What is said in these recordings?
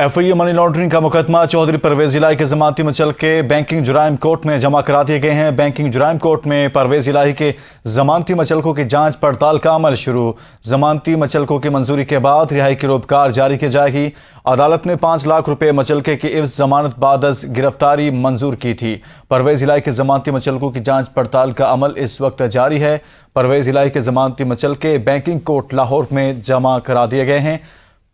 FIA money laundering का मुकदमा चौधरी परवेज इलाही के जमानती मुचल के बैंकिंग जुराइम कोर्ट में जमा करा दिए गए हैं। बैंकिंग जुराइम कोर्ट में परवेज इलाही के जमानती मुचलकों की जांच पड़ताल का अमल शुरू। जमानती मुचलकों की मंजूरी के बाद रिहाई की रोपकार जारी की जाएगी। अदालत ने 5 लाख रुपए मुचलके की इस जमानत बादस गिरफ्तारी मंजूर की थी। परवेज इलाही के जमानती मुचलकों की जांच पड़ताल का अमल इस वक्त जारी है। परवेज इलाही के जमानती मुचलके बैंकिंग कोर्ट लाहौर में जमा करा दिए गए हैं।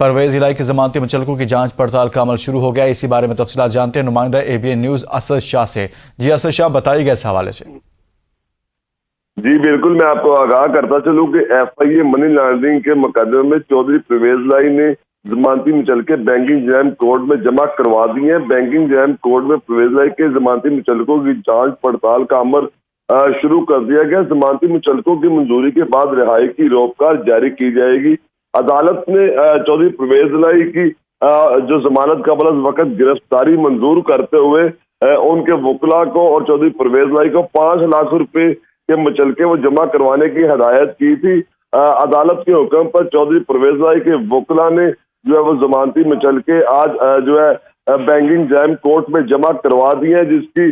परवेज इलाही के जमानती मुचलकों की जांच पड़ताल का अमल शुरू हो गया। इसी बारे में तफसीलात जानते हैं नुमाइंदा एबीएन न्यूज असद शाह से। जी असद शाह, बताइएगा इस हवाले से। जी बिल्कुल, मैं आपको आगाह करता चलूं कि एफआईए मनी लॉन्ड्रिंग के मुकदमे में चौधरी परवेज इलाही ने जमानती मुचलके बैंकिंग जुराइम कोर्ट में जमा करवा दिए हैं। बैंकिंग जुराइम कोर्ट में परवेज इलाही के जमानती मुचलकों की जांच पड़ताल का अमल शुरू कर दिया गया। जमानती मुचलकों की मंजूरी के बाद रिहाई की रोपकार जारी की जाएगी। अदालत ने चौधरी परवेज इलाही की जो जमानत कबल अज़ वक्त गिरफ्तारी मंजूर करते हुए उनके वकला को और चौधरी परवेज इलाही को 5 लाख रुपए के मुचलके वो जमा करवाने की हदायत की थी। अदालत के हुक्म पर चौधरी परवेज इलाही के वकला ने जो है वो जमानती मुचलके आज जो है बैंकिंग जुराइम कोर्ट में जमा करवा दिए हैं, जिसकी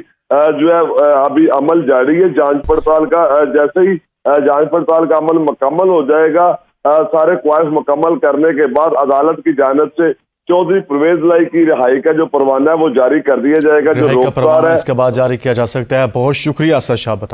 जो है अभी अमल जारी है जांच पड़ताल का। जैसे ही जांच पड़ताल का अमल मुकम्मल हो जाएगा, सारे क्वाइस मुकम्मल करने के बाद अदालत की जानिब से चौधरी परवेज इलाही की रिहाई का जो परवाना है वो जारी कर दिया जाएगा। जो रोकसार है इसके बाद जारी किया जा सकता है। बहुत शुक्रिया असद शाह।